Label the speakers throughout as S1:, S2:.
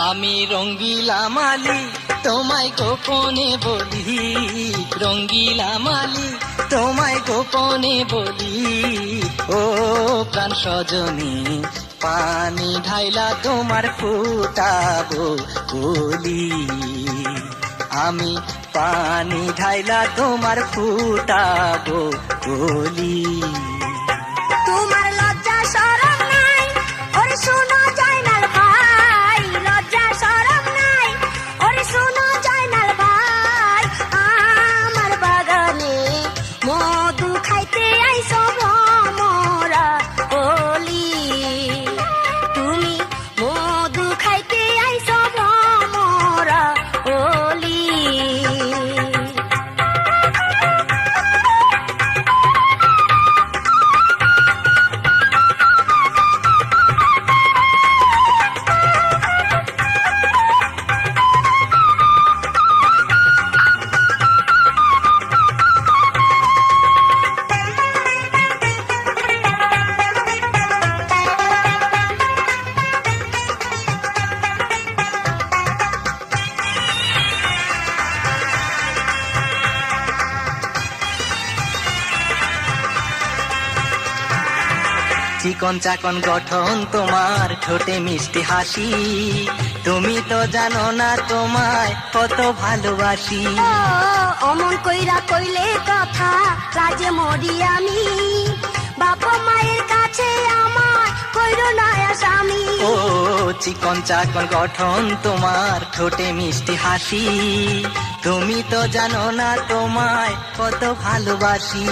S1: আমি রঙ্গিলা মালি তোমায় গোপনে বলি, রঙ্গিলা মালি তোমায় গোপনে বলি। ও প্রাণ সজনী পানি ঢাইলা তোমার ফুটাবো বলি, আমি পানি ঢাইলা তোমার ফুটাবো বলি।
S2: তোমার লজ্জা শরম নাই ওরে শোনো জয়নাল ভাই, লজ্জা শরম নাই ওরে শোনো জয়নাল ভাই। আমার বাগানে মধু খাইতে আইছো ভ্রমরা বলি, তুমি মধু খাইতে আইছো ভ্রমরা বলি।
S1: চিকন চাকন গঠন তোমার, ঠোঁটে মিষ্টি হাসি, তুমি তো জানো না তোমায় কত ভালোবাসি।
S2: অমন কইরা কইলে কথা রাজে মরি আমি, বাবা মায়ের কাছে আমার কইরো না আসামি।
S1: ও চিকন চাকন গঠন তোমার, ঠোঁটে মিষ্টি হাসি, তুমি তো জানো না তোমায় কত ভালোবাসি।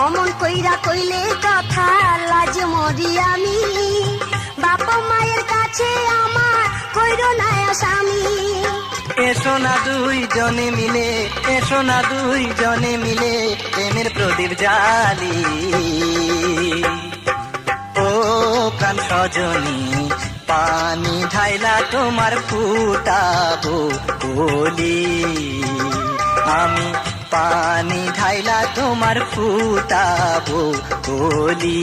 S2: অমন কইরা কইলে কথা লাজ মরি আমি, বাবা মায়ের কাছে আমার কইরো না আসামি।
S1: এসো না দুই জনে মিলে, এসো না দুই জনে মিলে প্রেমের প্রদীপ জালি। ও প্রাণ সজনী পানি ঢাইলা তোমার ফুটাবো বলি, আমি পানি ঢাইলা তোমার ফুটাবো বলি।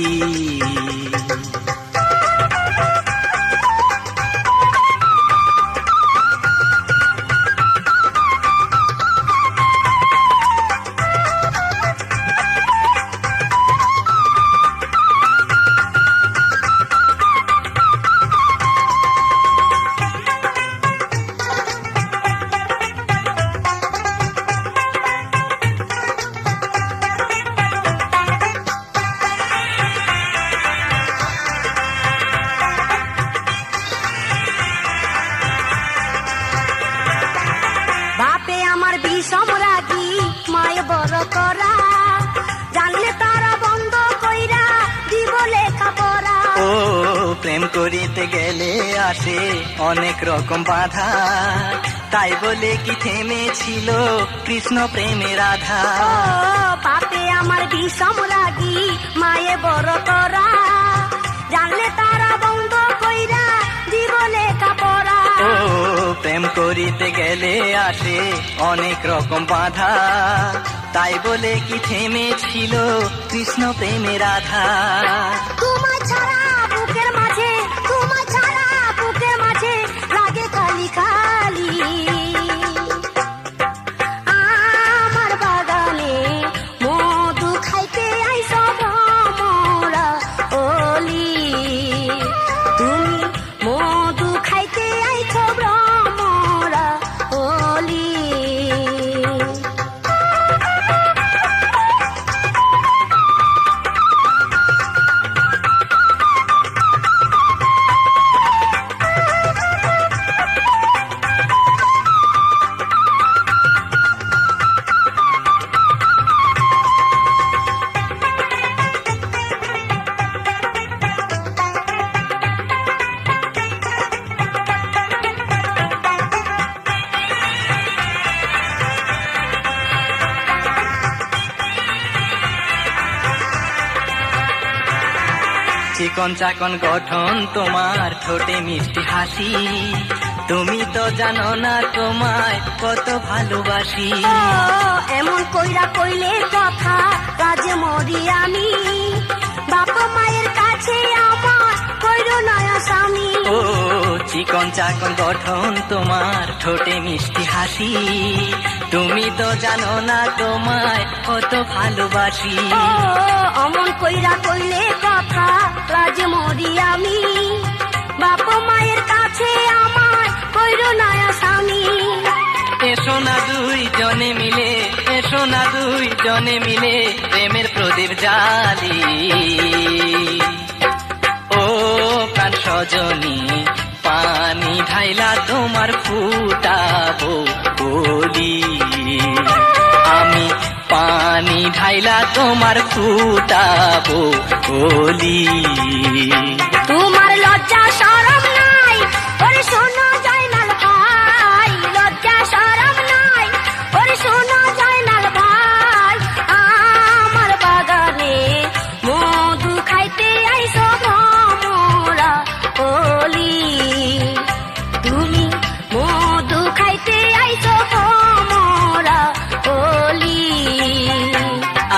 S2: বাপে আমার বিষম রাগি, মায়ে বড় করা, জানলে তারা বন্ধ কইরা দিব লেখা পড়া।
S1: ও প্রেম করিতে গেলে আসে অনেক রকম বাধা, তাই বলে কি থেমেছিল কৃষ্ণ প্রেমের আধা।
S2: বাপে আমার বিষম রাগি, মায়ে বড় করা, জানলে তারা বন্ধ কইরা দিব লেখা পড়া।
S1: ও প্রেম করিতে গেলে আসে অনেক রকম বাধা, তাই বলে কি থেমেছিল কৃষ্ণ প্রেমের আধা।
S2: তোমায় ছাড়া বুকের মাঝে, তোমায় ছাড়া বুকের মাঝে লাগে খালি খালি। আমার বাগানে মধু খাইতে আইছো ভ্রমরা ওলি, তুমি মধু খাইতে আইছো ভ্রমরা ওলি।
S1: চিকন চাকন গঠন তোমার, ঠোঁটে মিষ্টি হাসি, তুমি তো জানো না তোমায় কত ভালোবাসি।
S2: এমন কইরা কইলে কথা রাজে মরি আমি, বাবা মায়ের কাছে আমার কইরো না আসামি।
S1: ও চিকন চাকন গঠন তোমার, ঠোঁটে মিষ্টি হাসি, তুমি তো জানো না তোমায় কত ভালোবাসি।
S2: ও অমন কইরা কইলে কথা, লাজে মরি আমি, বাপ মায়ের কাছে আমার কইরো না আসামি।
S1: এসো না দুই জনে মিলে, এসো না দুই জনে মিলে প্রেমের প্রদীপ জালি। ও প্রাণ সজনী, পানি ঢাইলা তোমার ফুটাবো বলি, আমি পানি ঢাইলা তোমার ফুটাবো বলি।
S2: তোমার লজ্জা শরম নাই, ওরে শোনো জয়নাল ভাই, লজ্জা শরম নাই, ওরে শোনো জয়নাল ভাই। আমার বাগানে মধু খাইতে আইসো ভ্রমরা বলি, তুমি মধু খাইতে আইসো ভ্রমরা বলি।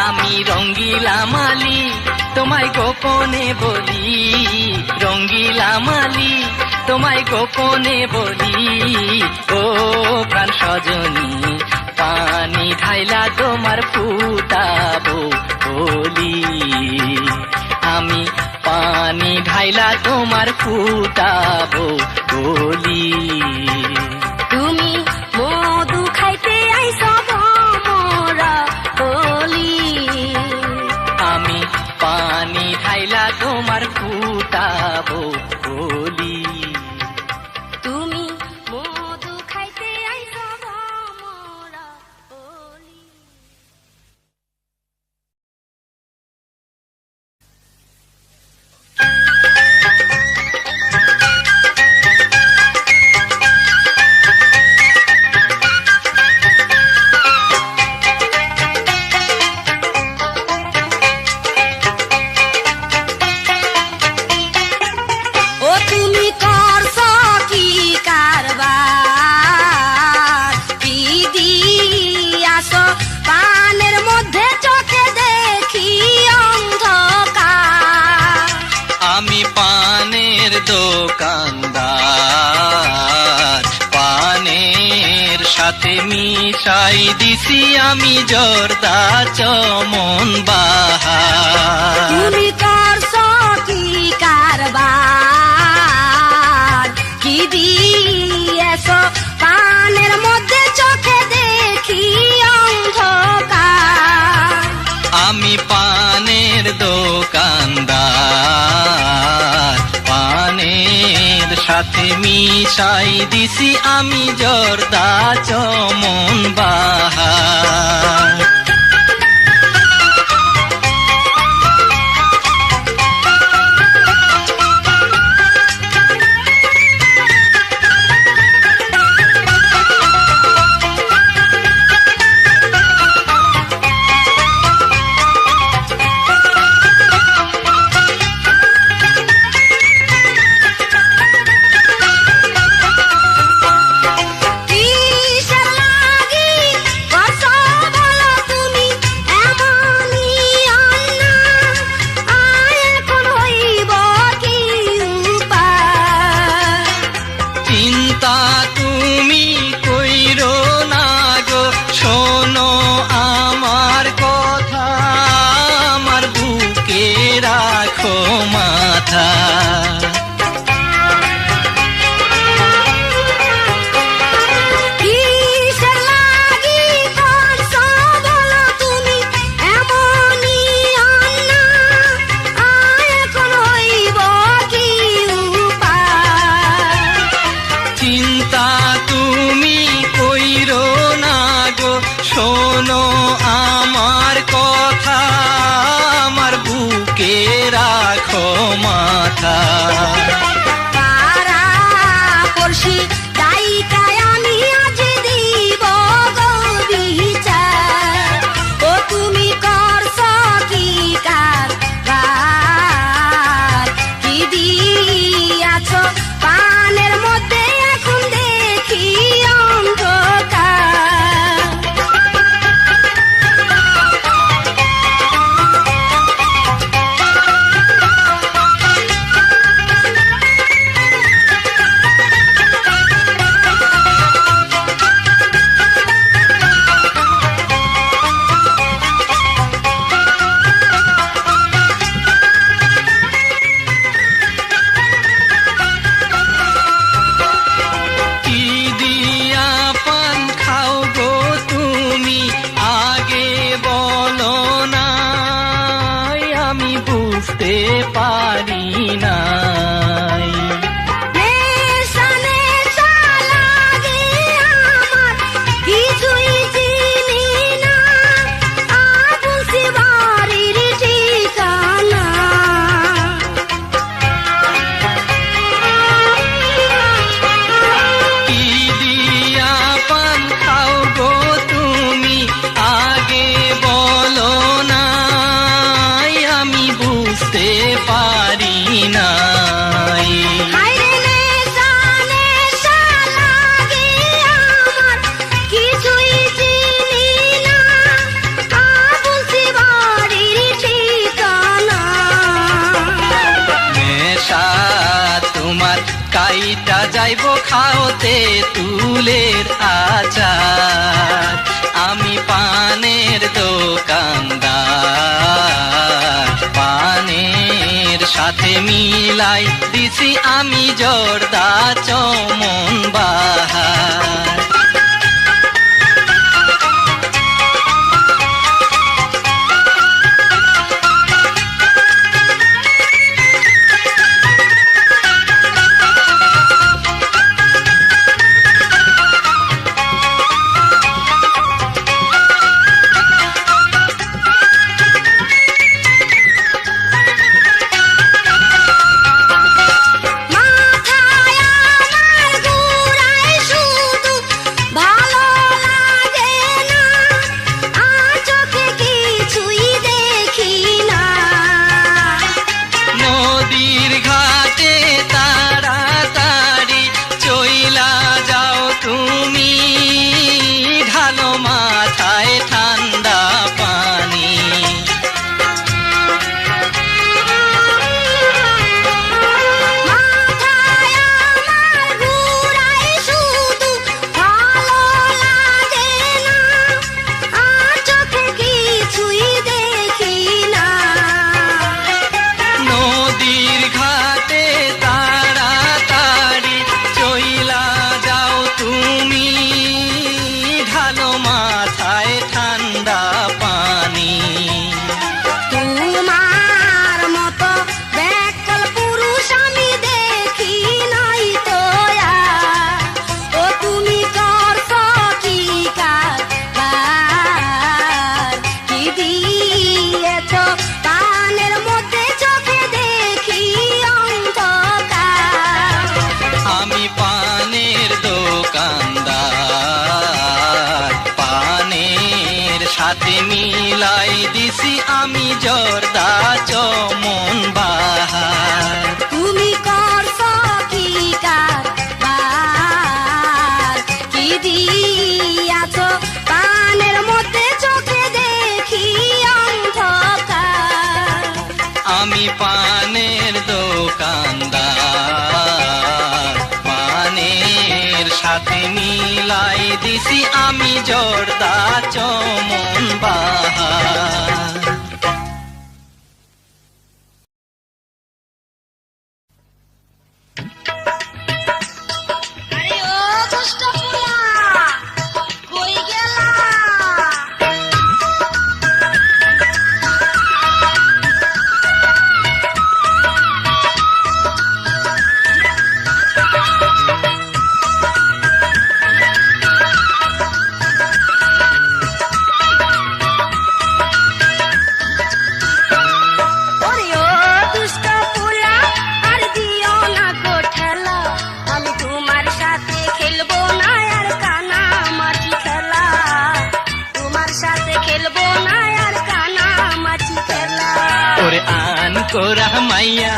S1: আমি রঙ্গিলা মালি তোমায় গোপনে বলি, রঙ্গিলা মালি তোমায় গোপনে বলি। ও প্রাণ সজনী, পানি ঢাইলা তোমার ফুটাবো বলি, আমি পানি ঢাইলা তোমার ফুটাবো বলি।
S2: তুমি মধু খাইতে আইসো ভ্রমরা বলি,
S1: আমি পানি ঢাইলা তোমার ফুটাবো বলি।
S2: তুমি মধু খাইতে আইসো ভ্রমরা বলি। ও তুমি করছো কি কারবার, কি দিয়াছো পানের মধ্যে চোখে দেখি অন্ধকার।
S1: আমি পানের দোকানদার, পানের সাথে মিশাই দিছি আমি জর্দা চমন বাহার।
S2: তুমি করছো কি কারবার, কি দিয়েছো পানের মধ্যে চোখে দেখি অন্ধকার।
S1: আমি পানের দোকানদার, পানের সাথে মিশাই দিছি আমি জর্দা চমন বাহার।
S2: কিসের লাগি করছো বলো তুমি এমনই অন্যায়, আয় এখন হইব কি উপায়।
S1: চিন্তা তুমি কইরো না গো, শোনো আমার কথা, আমার বুকে রাখো মাথা।
S2: কিসের লাগি করছো বলো তুমি এমনই অন্যায়, আয় এখন হইব কি উপায়।
S1: চিন্তা তুমি কইরো না গো, শোনো আমার কথা, আমার বুকে রাখো মাথা।
S2: পাড়া পড়শি দায়িকায় আমি আজ দিব গো বিচার। ও তুমি করছো কি কারবার, কি দিয়াছো পানের মধ্যে এখন দেখি অন্ধকার।
S1: হাইটা যাইব খাওতে তুলের আচার। আমি পানের দোকানদার, পানের সাথে মিলাই দিছি আমি জর্দা চমন বাহার। সাথে মিলাই দিছি আমি জর্দা চমন বাহার।
S2: তুমি করছ কি কারবার, কি দিয়াছ পানের মধ্যে চোখে দেখি অন্ধকার।
S1: আমি পানের দোকানদার, পানের সাথে মিলাই দিছি আমি জর্দা চমন বাহার।
S2: আরে ও দুষ্ট পোলা, কই গেলা?
S1: কোরা মাইয়া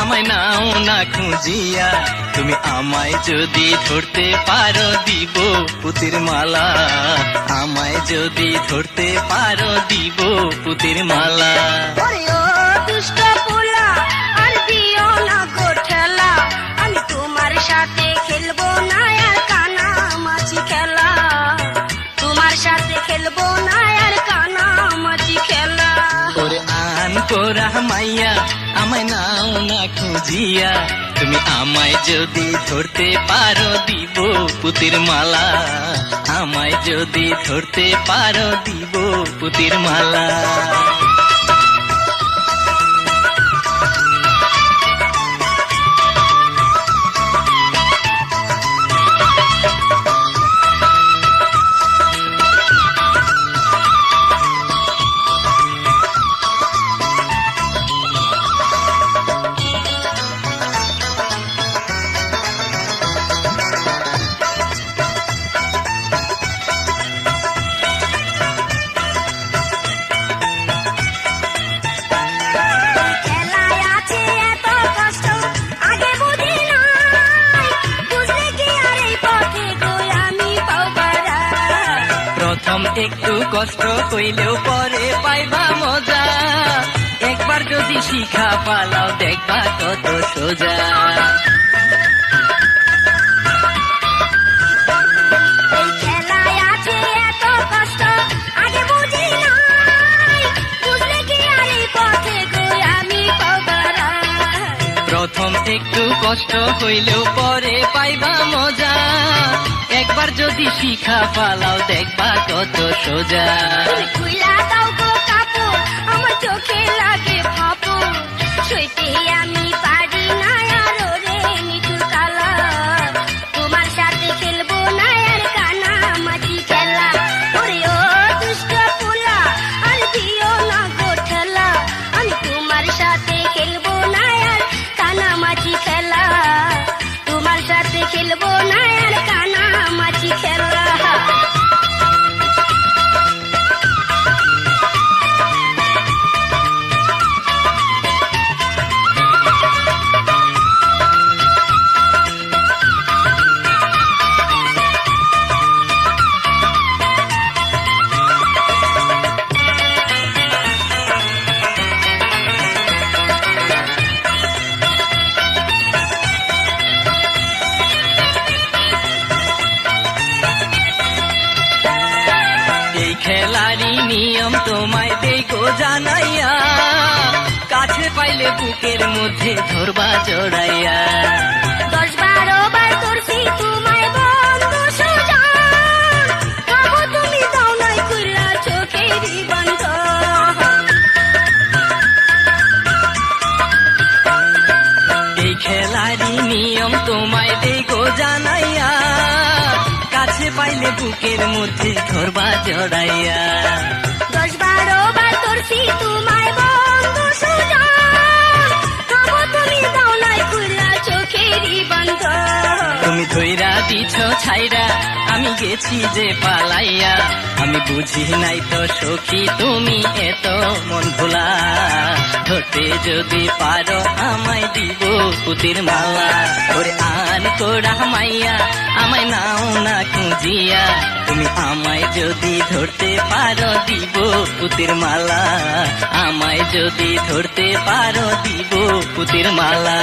S1: আমায় নাও না খুঁজিয়া, তুমি আমায় যদি ধরতে পারো দিব পুতির মালা, আমায় যদি ধরতে পারো দিব পুতির মালা।
S2: ওরে ও দুষ্ট পোলা, আর দিও না গো ঠেলা, আমি তোমার সাথে খেলবো না আর কানা মাছি খেলা, তোমার সাথে খেলবো না আর কানা মাছি খেলা।
S1: ওরে আন কোরা মাইয়া আমায় নাও না খুঁজিয়া, তুমি আমায় যদি ধরতে পারো দিব পুতির মালা, আমায় যদি ধরতে পারো দিব পুতির মালা। একটু কষ্ট কইলেও পরে পাইবা মজা, একবার যদি শিখা পালাও দেখবা কত সোজা। একটু কষ্ট হইলেও পরে পাইবা মজা, একবার যদি শিখা পালাও দেখবা কত সোজা।
S2: তুমি খুইলা দাও গো কাপড়, আমার চোখে লাগে ফাপড়, সইতে আমি পারি না আর রে নিঠুর কালা। তোমার সাথে খেলবো না আর কানামাছি খেলা, ওরে ও দুষ্ট পোলা আর দিও না গো ঠেলা। আমি তোমার সাথে খেলবো না আর কানামাছি খেলা, তোমার সাথে খেলবো না আর কানামাছি খেলা।
S1: এই খেলারই নিয়ম তোমায় দেই গো জানাইয়া, কাছে পাইলে বুকের মধ্যে ধরবা জড়াইয়া।
S2: 10-12 বার ধরছি তোমায় বন্ধু সুজন, তবু তুমি দাও নাই খুইলা চোখেরই বন্ধ।
S1: এই খেলারই নিয়ম তোমায় দেই গো জানাইয়া, কাছে পাইলে বুকের মধ্যে ধরবা জড়াইয়া।
S2: 10-12 বার ধরছি তোমায় বন্ধু সুজন, তবু তুমি দাও নাই খুইলা চোখেরই বন্ধ।
S1: তুমি ধইরা দিছ ছাইরা, আমি গেছি যে পালাইয়া, আমি বুঝি নাই তো সখী তুমি এত মন ভোলা। ধরতে যদি পারো আমায় দিব পুতির মালা, ওরে আন কোড়া মাইয়া আমায় নাও না খুঁজিয়া। তুমি আমায় যদি ধরতে পারো দিব পুতির মালা, আমায় যদি ধরতে পারো দিব পুতির মালা।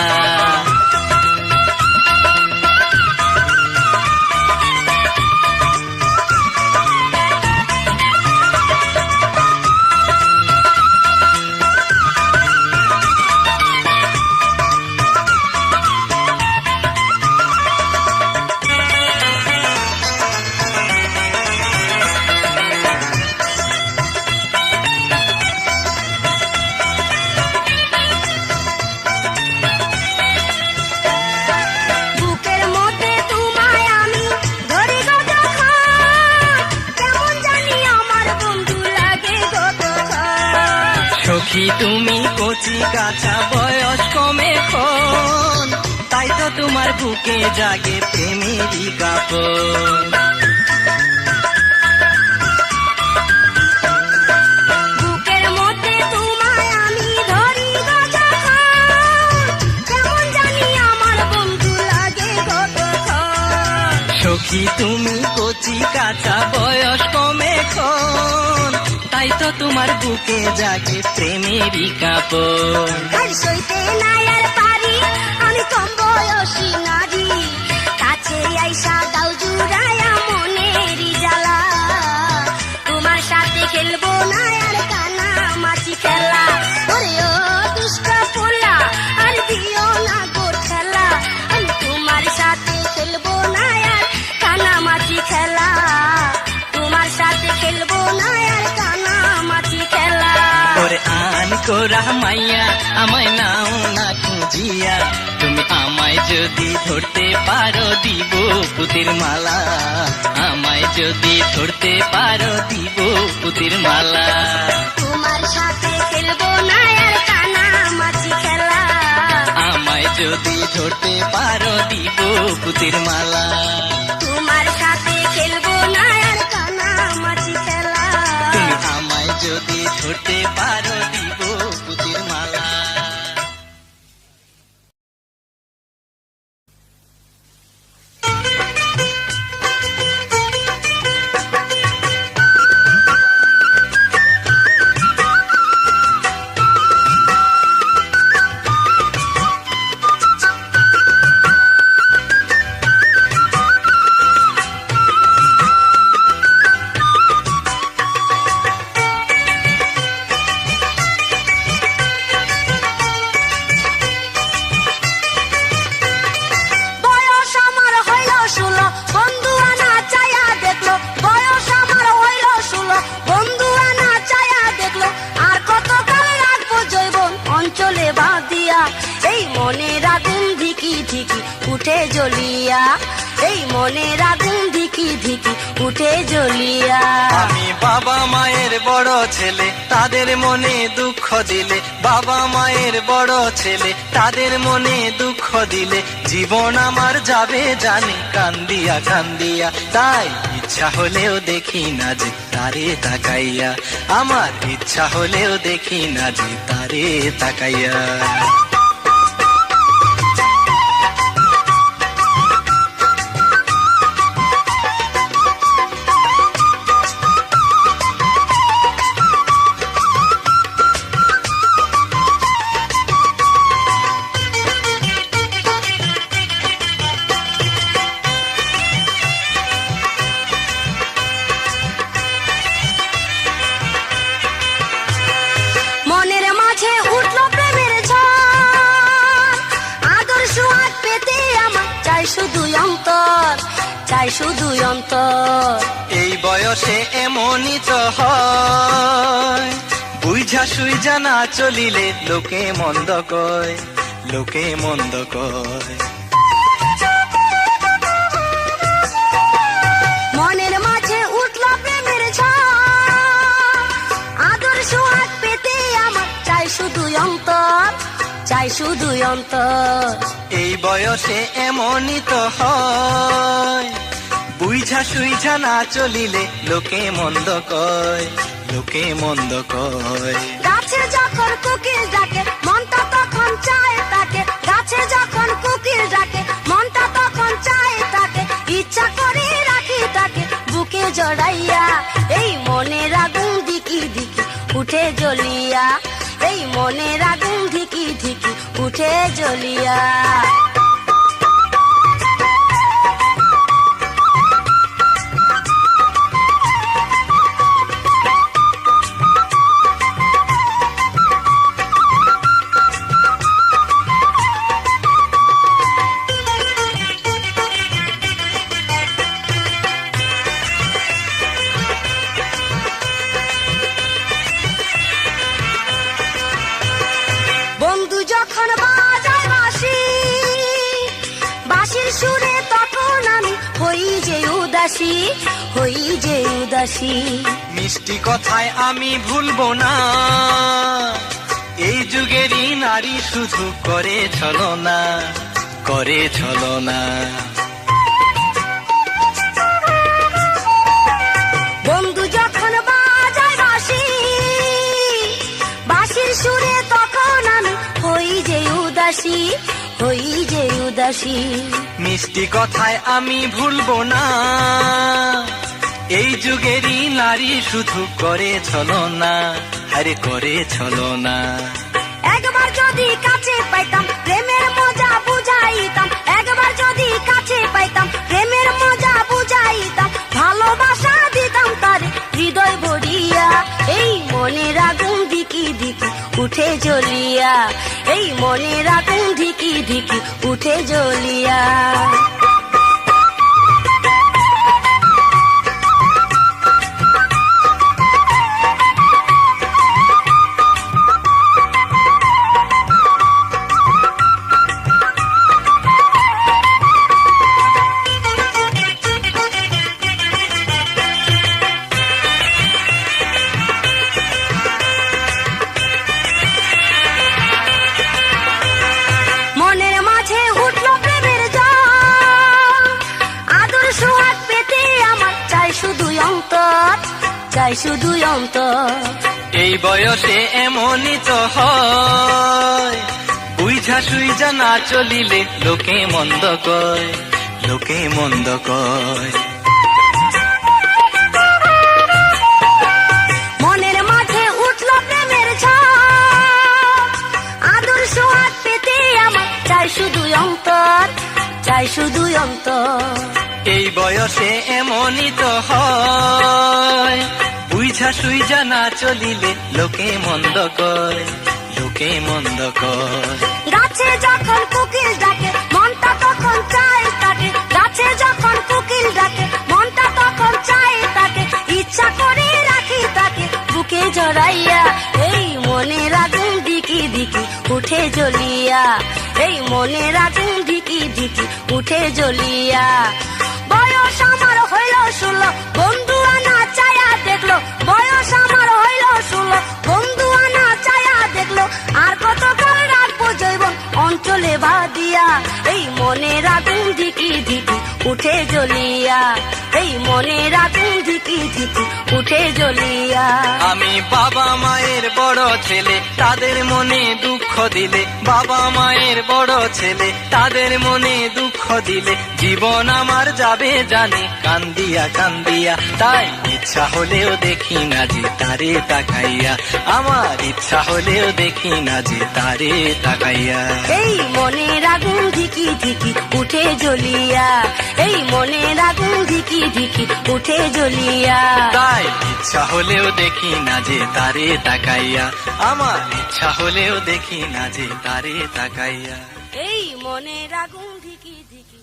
S2: বুকের মধ্যে তোমায় আমি ধরি গো যখন, কেমন জানি আমার বন্ধু লাগে গো তখন।
S1: সখী তুমি কচি কাঁচা বয়স কমে খন, তাই তো তোমার বুকে জাগে প্রেমেরই কাপড়।
S2: বুকের মধ্যে তোমায় আমি ধরি গো যখন, কেমন জানি আমার বন্ধু লাগে গো তখন।
S1: সখী তুমি কচি কাঁচা বয়স কমে খন, তাই তো তোমার বুকে জাগে প্রেমেরই কাপড়।
S2: আর সইতে নাই আর পারি আমি কম বয়সী নারী, কাছে আইসা দাও জুড়াইয়া মনেরই জ্বালা। তোমার সাথে খেলবো না আর কানামাছি খেলা, ওরে ও দুষ্ট পোলা আর দিও না গো ঠেলা। আমি তোমার সাথে খেলবো না আর কানামাছি খেলা, তোমার সাথে খেলবো না আর কানামাছি খেলা।
S1: ওরে আন কোরা মাইয়া আমায় নাও না খুঁজিয়া, তুমি আমায় যদি ধরতে পারো দিব পুতির মালা, আমায় যদি ধরতে পারো দিব পুতির মালা।
S2: তোমার সাথে খেলবো না আর কানামাছি খেলা,
S1: আমায় যদি ধরতে পারো দিব পুতির মালা।
S2: তোমার সাথে খেলবো না আর কানামাছি খেলা।
S1: তুমি আমায় যদি ধরতে পারো দিব পুতির মালা।
S2: ধিকি উঠে জ্বলিয়া, এই মনের আগুন ধিকি ধিকি উঠে জ্বলিয়া।
S1: আমি বাবা মায়ের বড় ছেলে, তাদের মনে দুঃখ দিলে, বাবা মায়ের বড় ছেলে, তাদের মনে দুঃখ দিলে, জীবন আমার যাবে জানি কান্দিয়া কান্দিয়া। তাই ইচ্ছা হলেও দেখি না যে তারে তাকাইয়া, আমার ইচ্ছা হলেও দেখি না যে তারে তাকাইয়া।
S2: মনের মাঝে উঠলো প্রেমের ঝড়, আদর সোহাগ পেতে আমার চাই শুধু অন্তর, চাই শুধু অন্তর।
S1: এই বয়সে এমনই তো হয়, বুঝা সুইজা না চলিলে লোকে মন্দ কয়, লোকে মন্দ কয়।
S2: মনের মাঝে উঠলো প্রেমের ঝড়, আদর সোহাগ পেতে আমার চাই শুধু অন্তর, চাই শুধু অন্তর।
S1: এই বয়সে এমনই তো হয়, বুঝা সুইঝা না চলিলে লোকে মন্দ কয়, লোকে মন্দ কয়।
S2: গাছে যখন কোকিল ডাকে মনটা তখন চায় তাকে, গাছে যখন কোকিল ডাকে মনটা তখন চায় তাকে, ইচ্ছা করে রাখি তাকে বুকে জড়াইয়া। এই মনের আগুন ধিকি ধিকি উঠে জ্বলিয়া, এই মনের আগুন ধিকি ধিকি উঠে জ্বলিয়া। বন্ধু যখন বাজায় বাঁশি, বাঁশির সুরে তখন আমি হই যে উদাসী, হই যে উদাসী।
S1: মিষ্টি কথায় আমি ভুলবো না, এই যুগেরই নারী শুধু করে ছলনা, করে ছলনা।
S2: বন্ধু যখন বাজায় বাঁশি, বাঁশির সুরে তখন আমি হই যে উদাসী, হই যে উদাসী।
S1: মিষ্টি কথায় আমি ভুলবো না, এই যুগেরই নারী শুধু করে ছলনা, আরে করে ছলনা।
S2: একবার যদি কাছে পাইতাম প্রেমের মজা বুঝাইতাম, একবার যদি কাছে পাইতাম প্রেমের মজা বুঝাইতাম, ভালোবাসা দিতাম তারে হৃদয় ভরিয়া। এই মনের আগুন ধিকি ধিকি উঠে জ্বলিয়া, এই মনের আগুন ধিকি ধিকি উঠে জ্বলিয়া। মনের মাঝে উঠলো প্রেমের ঝড়, আদর সোহাগ পেতে আমার চাই শুধু অন্তর, চাই শুধু অন্তর।
S1: এই বয়সে এমনই তো হয়, বুঝা সুইঝা না চলিলে লোকে মন্দ কয়, লোকে মন্দ কয়।
S2: মনের মাঝে উঠলো প্রেমের ঝড়, আদর সোহাগ পেতে আমার চাই শুধু অন্তর, চাই শুধু অন্তর।
S1: এই বয়সে এমনই তো হয়, বুঝা সুইঝা না চলিলে লোকে মন্দ কয়, লোকে মন্দ কয়।
S2: গাছে যখন কোকিল ডাকে মনটা তখন চায় তাকে, গাছে যখন কোকিল ডাকে মনটা তখন চায় তাকে, ইচ্ছা করে রাখি তাকে বুকে জড়াইয়া। এই মনের আগুন ধিকি ধিকি উঠে জ্বলিয়া, এই মনের আগুন ধিকি ধিকি উঠে জ্বলিয়া। বয়স আমার হইল 16, বন্ধু আনা চায়া দেখলো। বয়স আমার হইল 16, বন্ধু আনা চায়া দেখলো। আর কতকাল রাখবো জৈবন অঞ্চলে বাদিয়া। এই মনের আগুন ধিকি ধিকি উঠে জ্বলিয়া। এই মনের আগুন ধিকি ধিকি উঠে জ্বলিয়া।
S1: আমি বাবা মায়ের বড় ছেলে, তাদের মনে দুঃখ দিলে। বাবা মায়ের বড় ছেলে, তাদের মনে দুঃখ দিলে। জীবন আমার যাবে জানি কান্দিয়া কান্দিয়া। তাই ইচ্ছা হলেও দেখি না যে তারে তাকাইয়া। আমার ইচ্ছা হলেও দেখি না যে তারে তাকাইয়া।
S2: এই মনের আগুন ধিকি ধিকি উঠে জ্বলিয়া। এই মনের আগুন ধিকি ধিকি উঠে জ্বলিয়া।
S1: তাই ইচ্ছা হলেও দেখি না যে তারে তাকাইয়া। আমার ইচ্ছা হলেও দেখি না যে তারে তাকাইয়া।
S2: এই মনের আগুন ধিকি ধিকি।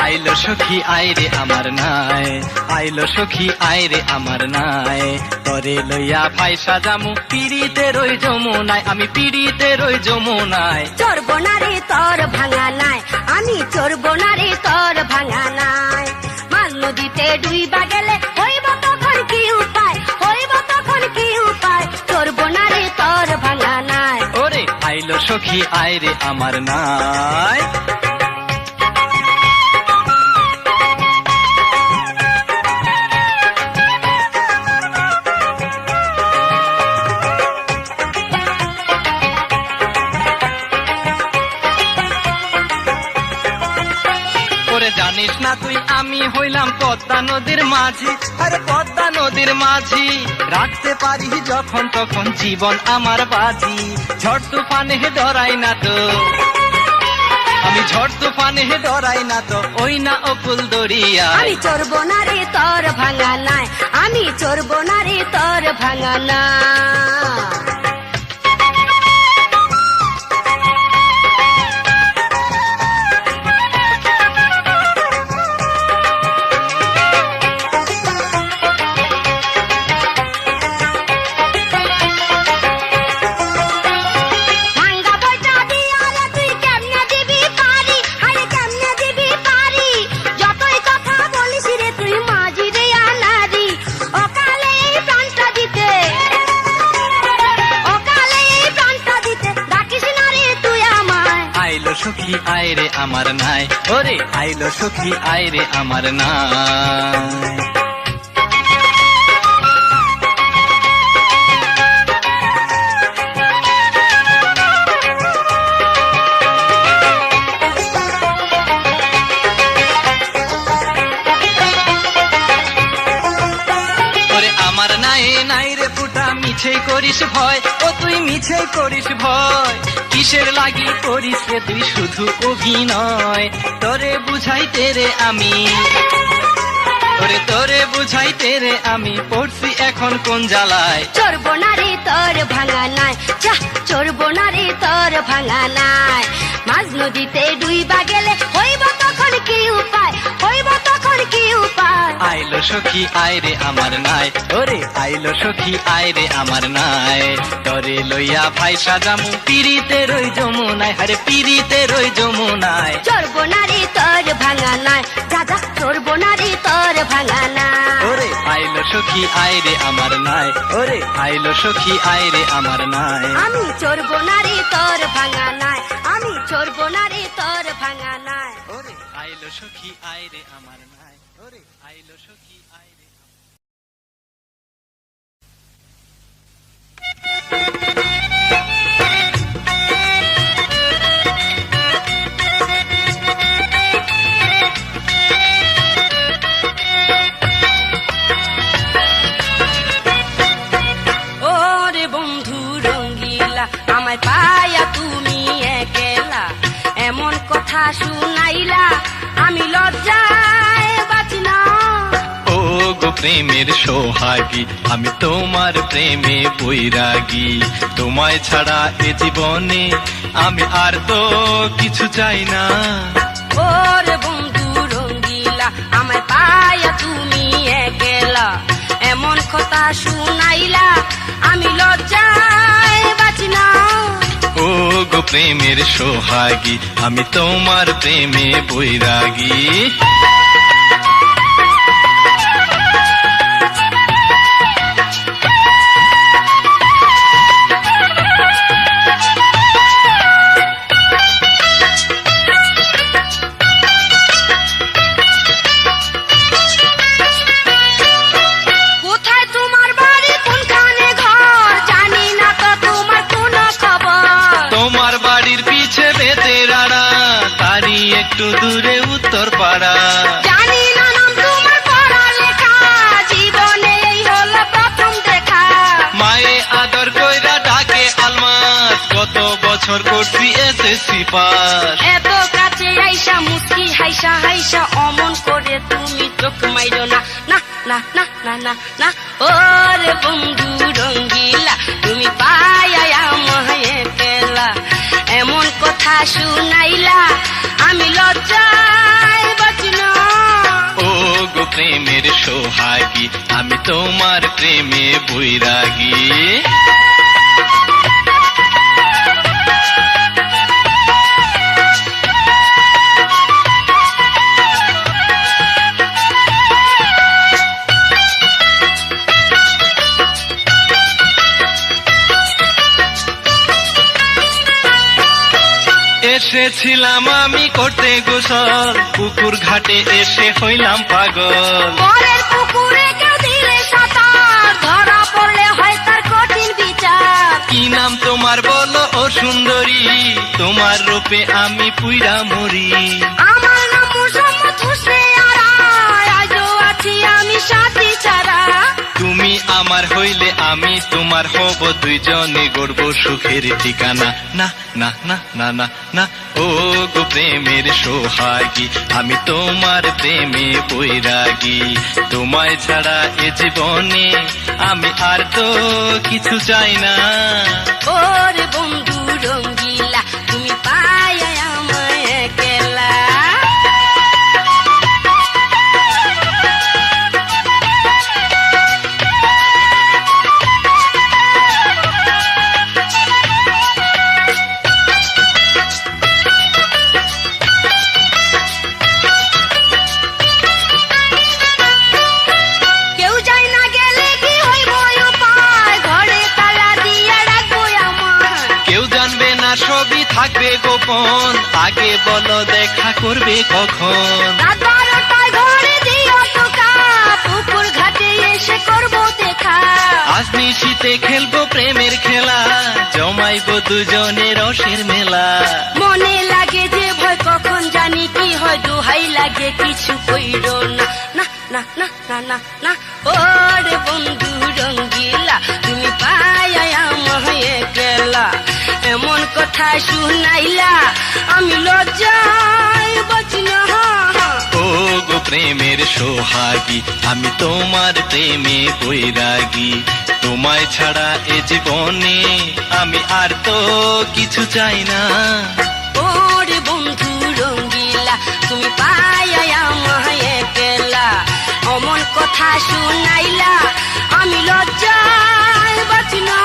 S1: আইলো সখী আইরে আমার নাই, আইলো সখী আইরে আমার নাই। তরে লইয়া ফাইসা জামু পিড়িতে রই যমুনায়। আমি পিড়িতে রই যমুনায়।
S2: চড়ব না রে তোর ভাঙা নাই, আমি চড়ব না রে তোর ভাঙা নাই। মাঝ নদীতে ডুইবা গেলে হইব তখন কি উপায়, হইব তখন কি উপায়। চড়ব না রে তোর ভাঙা নাই।
S1: ওরে আইলো সখী আইরে আমার নাই। জানিস না তুই আমি হইলাম পদ্মা নদীর মাঝি। আরে পদ্মা নদীর মাঝি, রাখতে পারি যখন তখন জীবন আমার বাজি। ঝড় তুফানে ডরাই না তো, আমি ঝড় তুফানে ডরাই না তো। ওই না অকুল দরিয়া।
S2: আমি চড়ব না রে তোর ভাঙা নাই, আমি চড়ব না রে তোর ভাঙা নাই।
S1: সখী আইরে আমার নাই। ওরে আইলো সখী আইরে আমার নাই। আমার নাই নাই রে ফুটা মিছে করিস ভয়। ও তুই মিছে করিস ভয়, কিসের লাগি করিস রে তুই শুধু অভিনয়। তোরে বুঝাইতে রে আমি, ওরে তোরে বুঝাইতে রে আমি পড়ছি এখন কোন জ্বালায়।
S2: চড়ব না রে তোর ভাঙা নাই, যা চড়ব না রে তোর ভাঙা নাই। মাঝ নদীতে ডুইবা গেলে হইব তখন কি উপায়, হইব তখন কি উপায়।
S1: আইলো সখী আইরে আমার নাই। ওরে আইলো সখী আইরে আমার নাই। তরে লইয়া ফাইসা জামু পিড়িতে রই যমুনায়। আরে পিড়িতে রই যমুনায়।
S2: চড়ব না রে তোর ভাঙা নাই, যা যা চড়ব না রে তোর ভাঙা নাই।
S1: ওরে আইলো সখী আইরে আমার নাই। ওরে আইলো সখী আইরে আমার নাই।
S2: আমি চড়ব না রে তোর ভাঙা নাই, আমি চড়ব না রে তোর ভাঙা নাই।
S1: ওরে আইলো সখী আইরে আমার নাই। ওরে আইলো সখী আইরে।
S2: ওরে বন্ধু রঙ্গিলা, আমায় পায়া তুমি একলা এমন কথা শুনাইলা, আমি লজ্জায় বাঁচি না।
S1: ও গো প্রেমের সোহাগী, আমি তোমার প্রেমে বৈরাগী। তোমায় ছাড়া এ জীবনে আমি আর তো কিছু চাই না।
S2: ওরে বন্ধু রঙ্গিলা, আমায় পায়া তুমি একলা, এমন কথা শুনাইলা আমি লজ্জায় বাঁচি না।
S1: ও গো প্রেমের সোহাগী, আমি তোমার প্রেমে বৈরাগী।
S2: কোথায় তোমার বাড়ি, কোনখানে ঘর, জানি না তো তোমার কোনো খবর।
S1: তোমার বাড়ির পিছে বেতেরাড়া, তারই একটু দূরে উত্তর পাড়া।
S2: জানি না নাম তোমার পড়ালেখা, জীবনে এই হলো প্রথম দেখা।
S1: মায়ে আদর কইরা ডাকে আলমাস, কত বছর করছি এসএসসি পাস।
S2: এত কাছে আইসা মুস্কি হাইসা হাইসা অমন করে তুমি চোখ মাইরো না, না না না না না না। ওরে বন্ধু রঙ্গিলা, তুমি পায়া আমায় একলা, এমন কথা শুনাইলা আমি লজ্জায় বাঁচি না।
S1: ও গো প্রেমের সোহাগী, আমি তোমার প্রেমে বৈরাগী। এসেছিলাম আমি করতে গোসল, পুকুর ঘাটে এসে হইলাম পাগল।
S2: পরের পুকুরে কেউ দিলে সাঁতার, ধরা পড়লে হয় তার কঠিন বিচার।
S1: কি নাম তোমার বলো ও সুন্দরী, তোমার রূপে আমি পুইরা মরি।
S2: আমার নাম মোসাম্মদ হোসেন আরা, আজও আছি আমি সাথী ছাড়া।
S1: তুমি আমার হইলে আমি তোমার হব, দুইজনে গড়ব সুখের ঠিকানা। না না না না না না। ও গো প্রেমের সোহাগী, আমি তোমার প্রেমে বৈরাগী। তোমায় ছাড়া এ জীবনে আমি আর তো কিছু চাই না।
S2: ওরে বন্ধু রঙ্গিলা, তুমি পায়া আমায় একলা। কেউ যায় না গেলে কি হইব উপায়, ঘরে তালা দিয়া রাখবো আমার।
S1: কেউ জানবে না সবই থাকবে গোপন, আগে বলো দেখা করবে কখন।
S2: রাত 12টায় ঘরে দিও টোকা, পুকুর ঘাটে এসে করবো দেখা।
S1: আজ নিশীতে খেলবো প্রেমের খেলা, জমাইবো দুজনে রসের মেলা।
S2: মনে লাগে যে ভয়, কখন জানি কি হয়, দোহাই লাগে কিছু কইরো না, না না না না না না। ওরে বন্ধু রঙ্গিলা, তুমি পায়া আমায় একলা, এমন কথা শুনাইলা আমি লজ্জায় বাঁচি না।
S1: ও গো প্রেমের সোহাগী, আমি তোমার প্রেমে বৈরাগী। তোমায় ছাড়া এ জীবনে আমি আর তো কিছু চাই না।
S2: ওরে বন্ধু রঙ্গিলা, তুমি পায়া আমায় একলা, অমন কথা শুনাইলা আমি লজ্জায় বাঁচি না।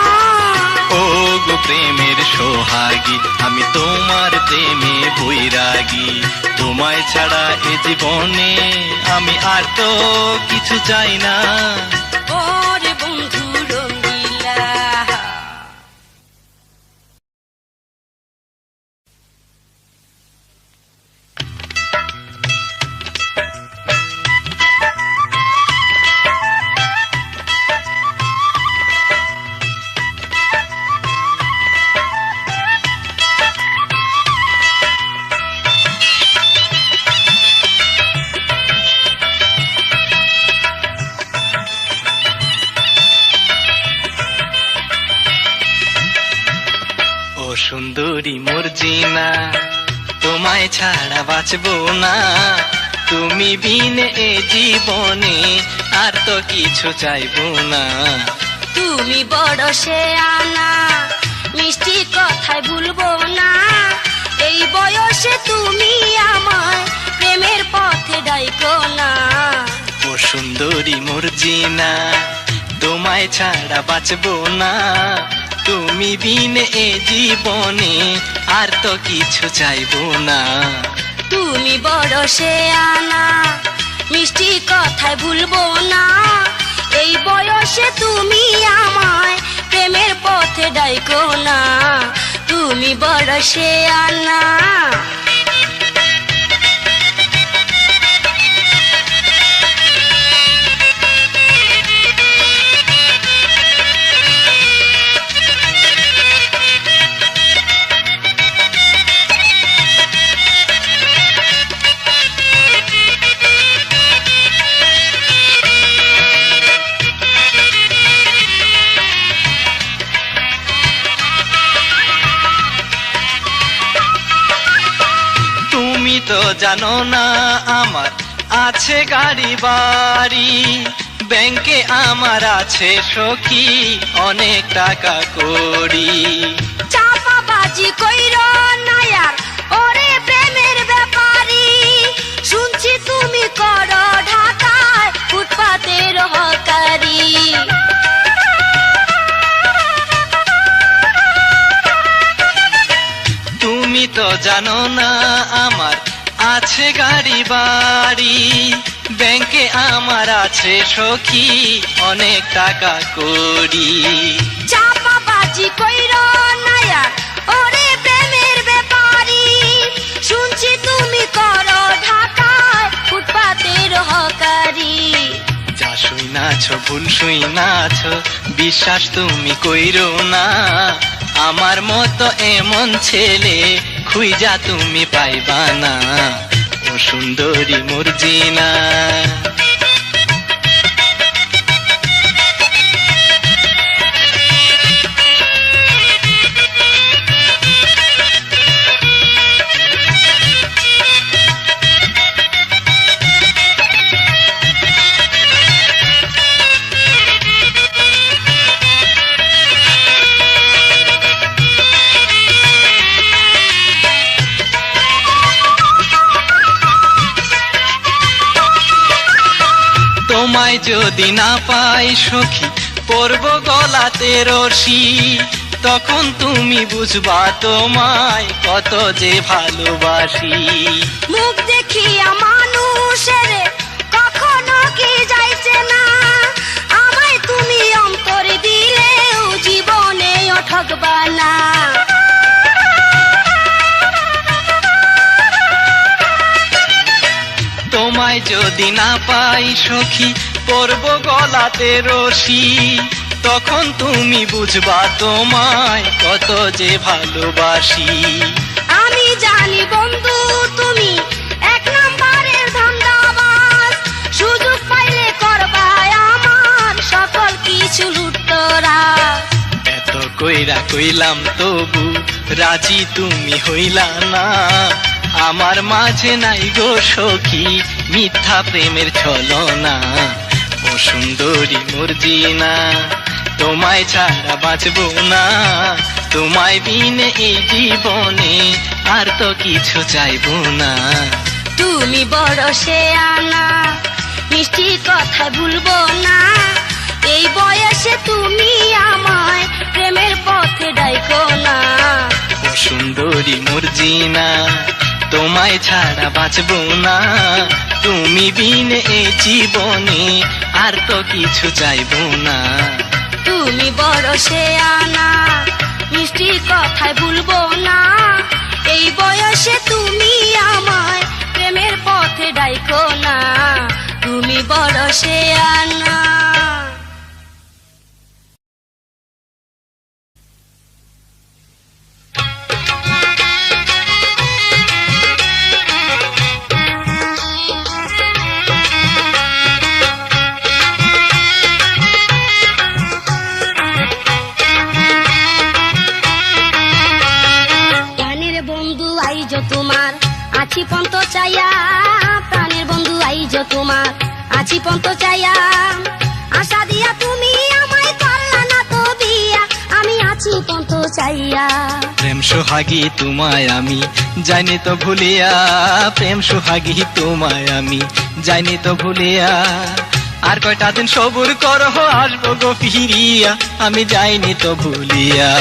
S1: ও গো প্রেমের সোহাগী, আমি তোমার প্রেমে বৈরাগী। তোমায় ছাড়া এ জীবনে আমি আর তো কিছু চাই না।
S2: ওরে বন্ধু রঙ্গিলা।
S1: সুন্দরী মর্জিনা, তোমায় ছাড়া বাঁচবো না। তুমি বিনে এ জীবনে আর তো কিছু চাইবো না।
S2: তুমি বড় শেয়ানা, মিষ্টি কথায় ভুলবো না। এই বয়সে তুমি আমায় প্রেমের পথে ডাইকো না।
S1: ও সুন্দরী মর্জিনা, তোমায় ছাড়া বাঁচবো না। তুমি বিনে এ জীবনে আর তো কিছু চাইবো না।
S2: তুমি বড় শেয়ানা, মিষ্টি কথায় ভুলবো না। এই বয়সে তুমি আমায় প্রেমের পথে ডাইকো না। তুমি বড় শেয়ানা।
S1: তুমি তো জানো না আমার আছে গাড়ি বাড়ি, ব্যাংকে আমার আছে সখী অনেক টাকা কড়ি।
S2: চাপাবাজি কইরো না আর ওরে প্রেমের ব্যাপারী। শুনছি তুমি করো ঢাকায় ফুটপাতের হকারি।
S1: তুমি তো জানো না আমার আছে গাড়ি বাড়ি, ব্যাংকে আমার আছে সখী অনেক টাকা কড়ি।
S2: চাপাবাজি কইরো না আর ওরে প্রেমের ব্যাপারী। শুনছি তুমি করো ঢাকায় ফুটপাতের হকারি।
S1: যা শুইনাছ ভুল শুইনাছ, বিশ্বাস তুমি কইরো না। আমার মতো এমন ছেলে খুঁজা তুমি পাইবা না। ও সুন্দরী মর্জিনা। তোমায় যদি না পাই সখী পরব গলাতে রশি, তখন তুমি বুঝবা তোমায় কত যে ভালোবাসি।
S2: মুখ দেখিয়া মানুষের কখনো কি যাইছে না। আমায় তুমি অন্তর দিলেও জীবনে ঠকবা না।
S1: তোমায় যদি না পাই সখী পরব গলাতে রশি, তখন তুমি বুঝবা তোমায় কত যে ভালোবাসি।
S2: আমি জানি বন্ধু তুমি এক নম্বরের ধান্দাবাজ। সুযোগ পাইলে করবা আমার সকল কিছু লুটতরা।
S1: এত কইরা কইলাম তবু রাজি তুমি হইলা না। আমার মাঝে নাই গো সখী মিথ্যা প্রেমের ছলনা। ও সুন্দরী মর্জিনা, তোমায় ছাড়া বাঁচবো না। তোমায় বিনে এই জীবনে আর তো কিছু চাইবো না।
S2: তুমি বড় শেয়ানা, মিষ্টি কথা ভুলবো না। এই বয়সে তুমি আমায় প্রেমের পথে ডাইকো না।
S1: ও সুন্দরী মর্জিনা, তোমায় ছাড়া বাঁচবো না। তুমি বিনে এই জীবনে আর তো কিছু চাইবো না।
S2: তুমি বড় শেয়ানা, মিষ্টি কথায় ভুলবো না। এই বয়সে তুমি আমায় প্রেমের পথে ডাইকো না। তুমি বড় শেয়ানা। প্রাণের বন্ধু আইজ তোমার আছি পন্ত চাইয়া। প্রাণের বন্ধু আছি পন্ত চাইয়া আশা দিয়া তুমি আমায় করলা না তো বিয়া আমি আছি পন্ত চাইয়া
S1: প্রেম সোহাগী তোমায় আমি জানি তো ভুলিয়া প্রেম সোহাগী তোমায় আমি জানি তো ভুলিয়া আর কয়টা দিন সবুর করো আসবো গো ফিরিয়া আমি যাইনি তো ভুলিয়া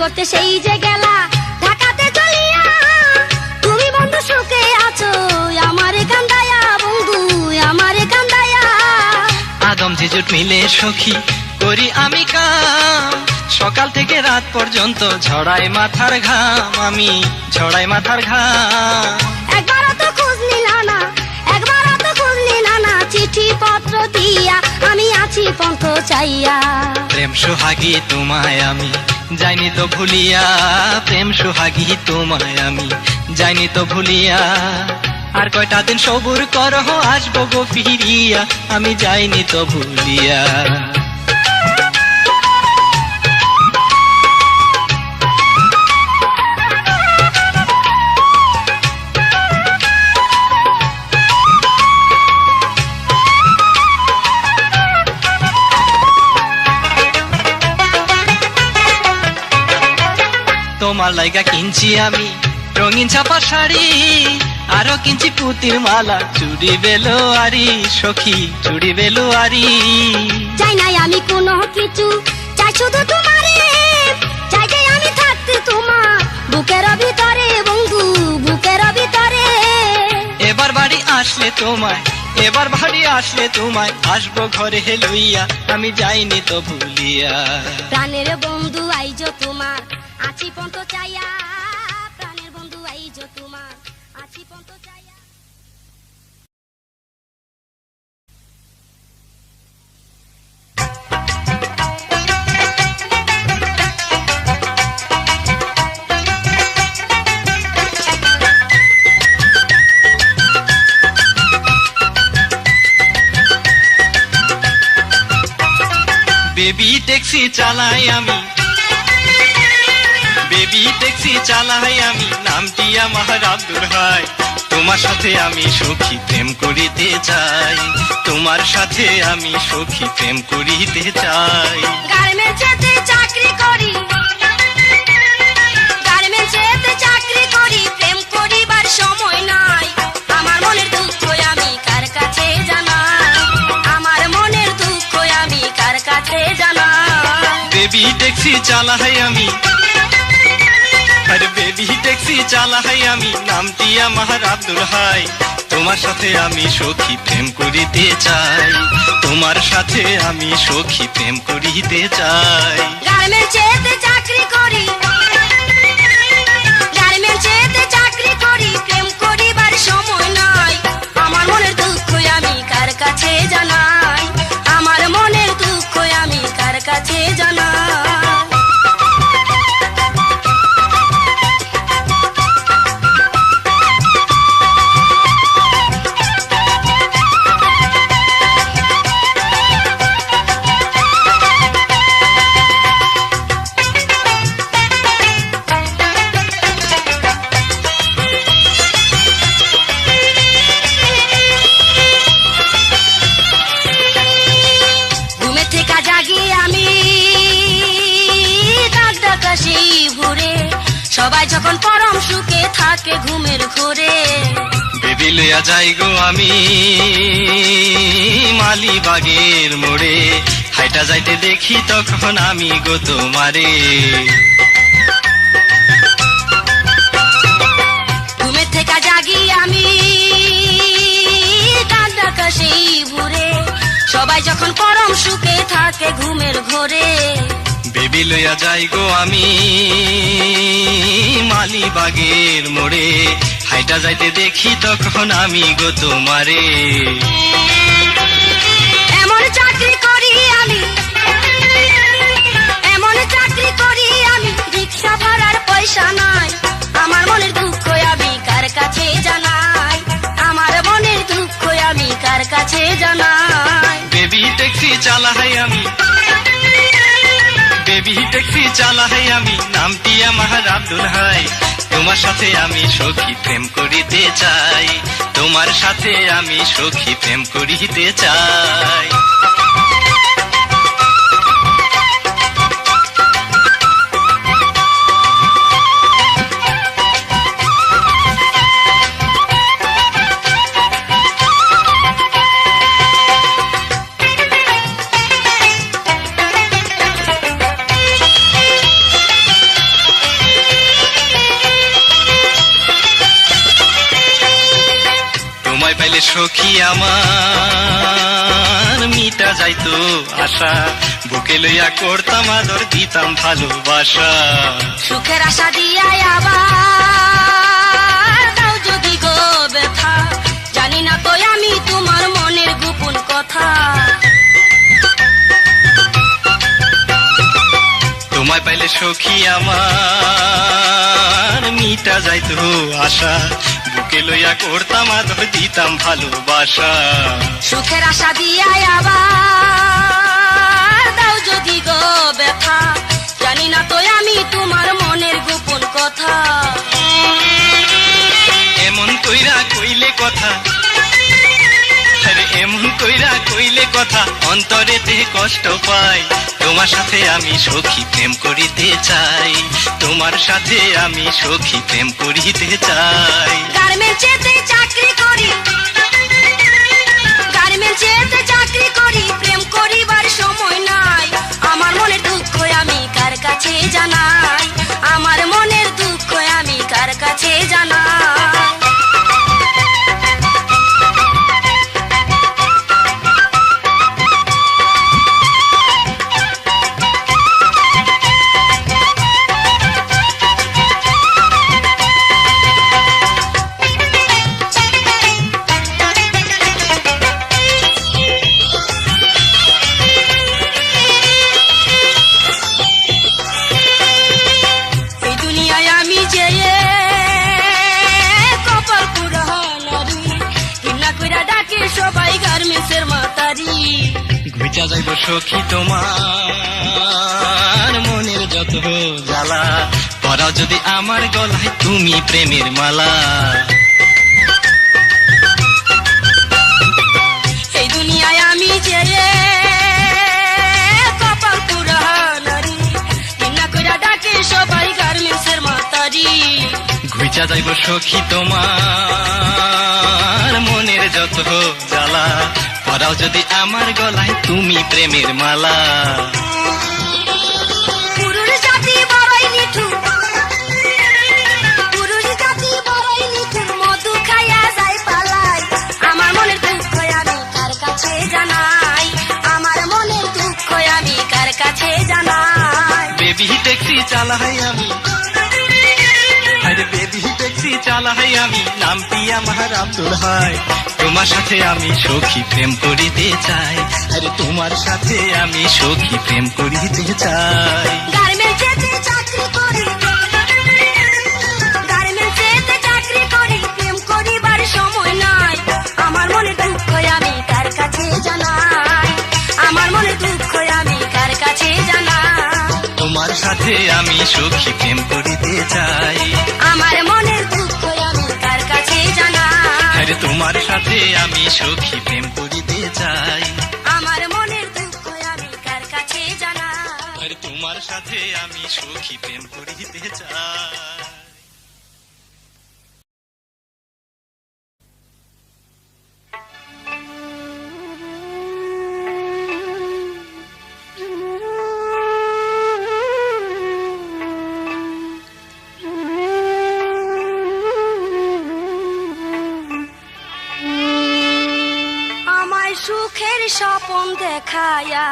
S2: করতে সেই যে গেলা ঢাকাতে চলিয়া তুমি বন্ধু সুখে আছো আমারে কান্দায়া বন্ধু আমারে কান্দায়া
S1: আদম জিজুট মিলে সখী করি আমি কাম সকাল থেকে রাত পর্যন্ত ঝড়াই মাথার ঘাম আমি ঝড়াই মাথার ঘাম
S2: একবারও তো খোঁজ নিলা না একবারও তো খোঁজ নিলা না চিঠি পত্র দিয়া আমি আছি পন্থ চাইয়া
S1: প্রেম সোহাগী তোমায় আমি যাইনি তো ভুলিয়া প্রেম সোহাগী তোমায় আমি যাইনি তো ভুলিয়া আর কয়টা দিন সবুর করো আসবো গো ফিরিয়া আমি যাইনি তো ভুলিয়া তোমার লাইগা কিনছি আমি রঙিন ছাপা শাড়ি আরো কিনছি পুতির মালা চুড়ি বেলোয়ারি সখী চুড়ি বেলোয়ারি
S2: চাই নাই আমি কোনো কিছু চাই শুধু তোমারে চাই যে আমি থাকতে তোমার বুকের ভিতরে বন্ধু বুকের ভিতরে
S1: এবার বাড়ি আসলে তোমায় এবার বাড়ি আসলে তোমায় আসবো ঘরে লইয়া আমি যাইনি তো ভুলিয়া
S2: প্রাণের বন্ধু আইজো তোমার আছি পন্ত চাইয়া প্রাণের বন্ধু আইজো তোমার আছি পন্ত চাইয়া
S1: বেবি ট্যাক্সি চালাই আমি বেবি ট্যাক্সি চালাই আমি নামটি আমার আব্দুল হাই তোমার সাথে আমি সখী প্রেম করিতে চাই তোমার সাথে আমি সখী প্রেম করিতে চাই
S2: গার্মেন্টসে চাকরি করি গার্মেন্টসে চাকরি করি প্রেম করিবার সময় নাই আমার মনের দুঃখ আমি কার কাছে জানাই আমার মনের দুঃখ আমি কার কাছে জানাই
S1: বেবি ট্যাক্সি চালাই আমি আরে বেবি ট্যাক্সি চালাই আমি নামটি আমার আব্দুল হাই তোমার সাথে আমি সখী প্রেম করিতে চাই তোমার সাথে আমি সখী প্রেম করিতে চাই
S2: গার্মেন্টসে চাকরি করি গার্মেন্টসে চাকরি করি প্রেম করিবার সময় নাই আমার মনের দুঃখ আমি কার কাছে জানাই আমার মনের দুঃখ আমি কার কাছে জানাই সবাই যখন পরম সুখে থাকে ঘুমের ঘোরে
S1: বেবি লইয়া যাই গো আমি মালিবাগের মোড়ে হাইটা যাইতে দেখি তখন আমি গো তোমারে
S2: ঘুমের থেকে জাগি আমি কাঁদ আকাশে ভুরে সবাই যখন পরম সুখে থাকে ঘুমের ঘোরে
S1: বেবি লইয়া যাই গো আমি মালিবাগের মোড়ে হাইটা যাইতে দেখি তখন আমি গো তোমারে
S2: এমন চাকরি করি আমি এমন চাকরি করি আমি রিক্সা ভাড়ার পয়সা নাই আমার মনের দুঃখ আমি কার কাছে জানাই, আমার মনের দুঃখ আমি কার কাছে জানাই।
S1: বেবি ট্যাক্সি চালাই আমি, বেবি ট্যাক্সি চালাই আমি, নামটি আমার আব্দুল হাই। তোমার সাথে আমি সখী প্রেম করিতে চাই, তোমার সাথে আমি সখী প্রেম করিতে চাই। তোমায় পাইলে সখী আমার মিটা যাইতো আশা, বুকে লইয়া করতাম আদর, দিতাম ভালোবাসা।
S2: সুখের আশা দিয়াই আবার দাও যদি গো ব্যথা, জানি না তো আমি তোমার মনের গোপন কথা।
S1: তোমায় পাইলে সখী আমার মিটা যাইতো আশা, বুকে লইয়া করতাম আদর, দিতাম ভালোবাসা।
S2: সুখের আশা দিয়াই আবার দাও যদি গো ব্যথা, জানি না তো আমি তোমার মনের গোপন কথা।
S1: এমন কইরা কইলে কথা, আরে এমন কইরা কইলে কথা, অন্তরেতে কষ্ট পাই। তোমার সাথে আমি সখী প্রেম করিতে চাই, তোমার সাথে আমি সখী প্রেম করিতে চাই।
S2: গার্মেন্টসেতে চাকরি করি, গার্মেন্টসেতে চাকরি করি, প্রেম করিবার সময় নাই। আমার মনের দুঃখ আমি কার কাছে জানাই, আমার মনের দুঃখ আমি কার কাছে জানাই। সবাই গার্মেন্টসের মাতারি,
S1: ঘুচা যাইব সখী তোমার মনের যত জ্বালা, পরাও যদি আমার গলায় তুমি প্রেমের মালা।
S2: এই দুনিয়ায় আমি যে কপাল পুরা নারী, কিনা কইরা ডাকে সবাই গার্মেন্টসের মাতারি।
S1: ঘুচা যাইব সখী তোমার মনের যত জ্বালা, পরাও যদি আমার গলায় তুমি প্রেমের মালা।
S2: পুরুষ জাতি বড়ই নিঠুর, পুরুষ জাতি বড়ই নিঠুর, মধু খাইয়া যায় পালাই। আমার মনের দুঃখ আমি কার কাছে জানাই, আমার মনের দুঃখ আমি কার কাছে জানাই।
S1: বেবি ট্যাক্সি চালাই আমি, আরে বেবি ট্যাক্সি চালাই আমি, নামটি আমার আব্দুল হাই। তোমার সাথে আমি সখী প্রেম করিতে চাই, আরে তোমার সাথে আমি সখী প্রেম করিতে চাই।
S2: গার্মেন্টসেতে চাকরি করি, গার্মেন্টসেতে চাকরি করি, প্রেম করিবার সময় নাই। আমার মনে দুঃখ আমি কার কাছে জানাই, আমার মনে দুঃখ আমি কার কাছে জানাই।
S1: তোমার সাথে আমি সখী প্রেম করিতে চাই,
S2: আমার মনের দুঃখ আমি কার কাছে জানাই।
S1: আরে তোমার সাথে আমি সখী প্রেম করিতে চাই,
S2: আমার মনের দুঃখ আমি কার কাছে জানাই।
S1: আরে তোমার সাথে আমি সখী প্রেম করিতে চাই।
S2: সুখের স্বপন দেখায়া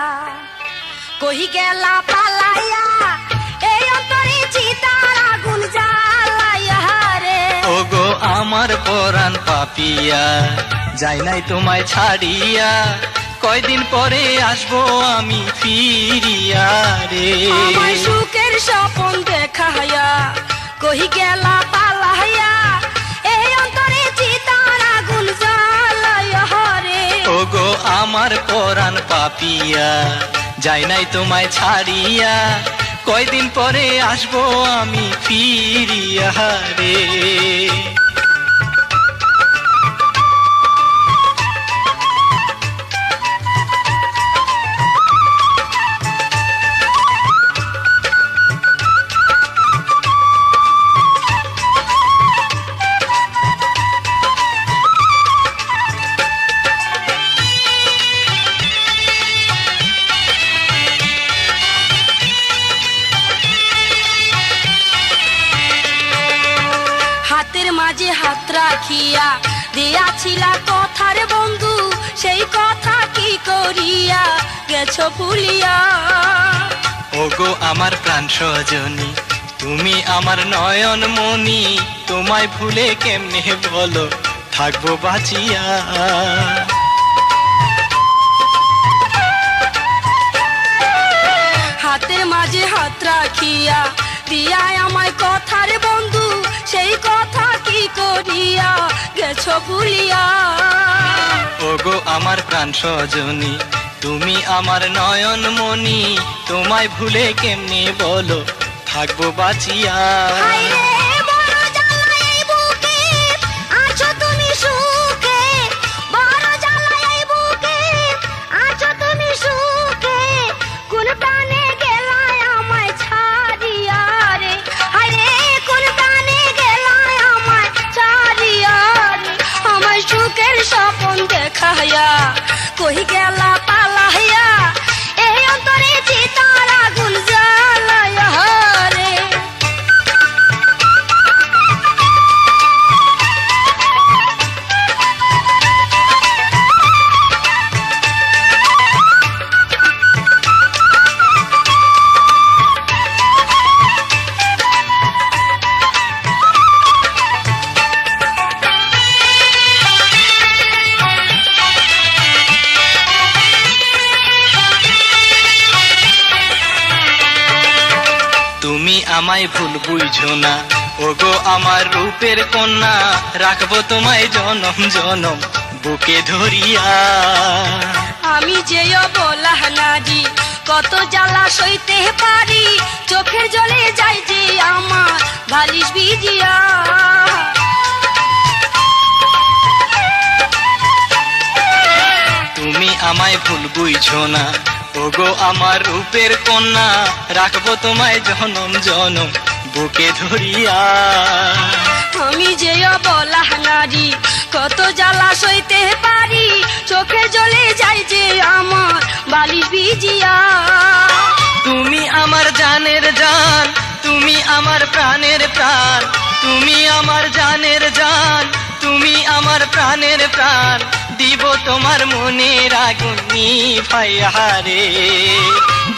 S2: কহি গেলা পালাইয়া, এই অন্তরে চিতার আগুন জ্বালাইয়া রে।
S1: ওগো আমার পরাণ পাপিয়া, যাই নাই তোমায় ছাড়িয়া, কয়দিন পরে আসবো আমি ফিরিয়া রে।
S2: আমার সুখের স্বপন দেখায়া কহি গেলা পালাইয়া,
S1: আমার পরাণ পাপিয়া, যাই নাই তোমায় ছাড়িয়া, কয়দিন পরে আসবো আমি ফিরিয়া রে।
S2: হাতের মাঝে হাত রাখিয়া দিয়াছিলা কথার বন্ধু, সেই কথা কি করিয়া গেছো ভুলিয়া।
S1: ওগো আমার প্রাণ সজনী, তুমি আমার নয়ন মনি, তোমায় ভুলে কেমনে বলো থাকবো বাঁচিয়া।
S2: হাতের মাঝে হাত রাখিয়া দিয়া আমায় কথার বন্ধু, সেই কথা কি করিয়া গেছো ভুলিয়া।
S1: ওগো আমার প্রাণ সজনী, তুমি আমার নয়ন মনি, তোমায় ভুলে কেমনে বলো থাকবো বাঁচিয়া।
S2: হায়রে বড় জ্বালা এই বুকে, আছো তুমি সুখে, বড় জ্বালা এই বুকে, আছো তুমি সুখে, কোন প্রাণে গেলায় আমায় ছাড়িয়া রে। হায়রে কোন প্রাণে গেলায় আমায় ছাড়িয়া রে, আমায় সুখের স্বপ্ন দেখাইয়া কই গেলা পালাইয়া, এই অন্তরে চিতার আগুন জ্বালাইয়া রে।
S1: তুমি আমায় ভুল বুঝো না, ওগো আমার রূপের কন্যা, রাখবো তোমায় জনম জনম বুকে ধরিয়া।
S2: আমি যে অবলা নারী, কত জ্বালা সইতে পারি, চোখের জলে যাই যে আমার বালিশ ভিজিয়া।
S1: তুমি আমায় ভুল বুঝো না, ওগো আমার রূপের কন্যা, রাখবো তোমায় জনম জনম বুকে ধরিয়া।
S2: আমি যে অবলা নারী, কত জ্বালা সইতে পারি, চোখের জলে যাই যে আমার বালিশ ভিজিয়া।
S1: তুমি আমার জানের জান, তুমি আমার প্রাণের প্রাণ, তুমি আমার জানের জান, তুমি আমার প্রাণের প্রাণ, দিব তোমার মনের আগুন নিভাইয়া রে,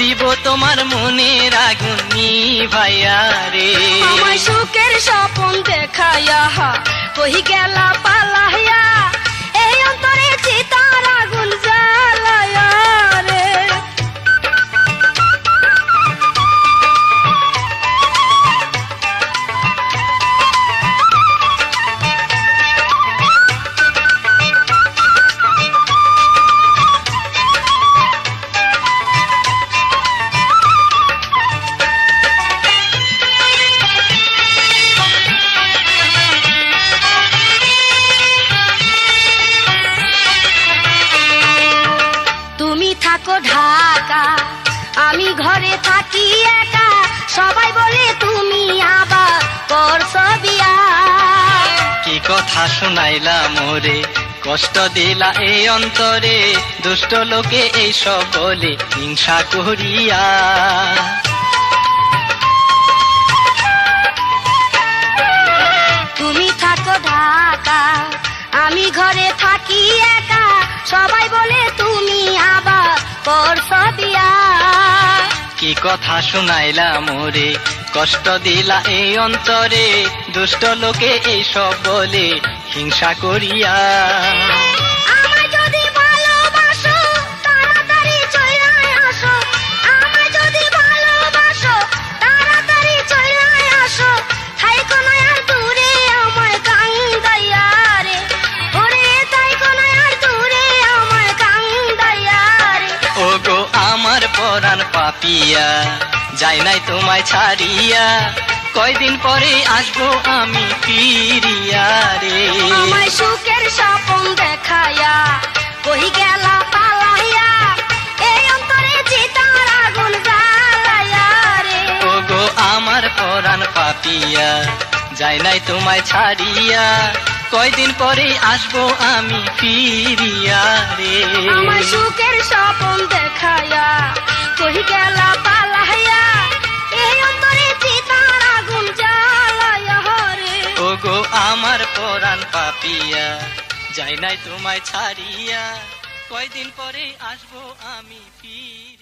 S1: দিব তোমার মনের আগুন নিভাইয়া রে।
S2: আমায় সুখের স্বপ্ন দেখাইয়া কই গেলা পালাইয়া, এই অন্তরে চিতার আগুন জ্বালাইয়া রে। তুমি থাকো ঢাকা, আমি ঘরে থাকি একা, সবাই বলে তুমি আবার করছো বিয়া।
S1: কি কথা শুনাইলা মোরে, কষ্ট দিলা এই অন্তরে, দুষ্ট লোকে এইসব বলে হিংসা করিয়া।
S2: তুমি থাকো ঢাকা, আমি ঘরে থাকি একা, সবাই বলে তুমি আবার করছো বিয়া।
S1: কি কথা শুনাইলা মোরে, কষ্ট দিলা এই অন্তরে, দুষ্ট লোকে এইসব বলে হিংসা করিয়া।
S2: আমায় যদি ভালোবাসো তাড়াতাড়ি চলে আসো, আমায় যদি ভালোবাসো তাড়াতাড়ি চলে আসো, থাইকো না আর দূরে আমায় কান্দাইয়া রে, ওরে থাইকো না আর দূরে আমায় কান্দাইয়া
S1: পরাণ পাপিয়া যাই নাই তোমায় ছাড়িয়া কয়দিন পরে আসবো আমি ফিরিয়া রে
S2: আমায় সুখের স্বপন দেখায়া কই গেলা পালাইয়া এই অন্তরে চিতার আগুন জ্বালাইয়া রে
S1: ওগো আমার পরাণ পাপিয়া যাই নাই তোমায় ছাড়িয়া কয়দিন পরে আসবো আমি ফিরিয়া রে
S2: আমায় সুখের স্বপন দেখায়া কই গেলা পালাইয়া এই অন্তরে চিতার আগুন জ্বালাইয়া রে
S1: ওগো আমার পরাণ পাপিয়া যাই নাই তোমায় ছাড়িয়া কয়দিন পরে আসবো আমি ফিরিয়া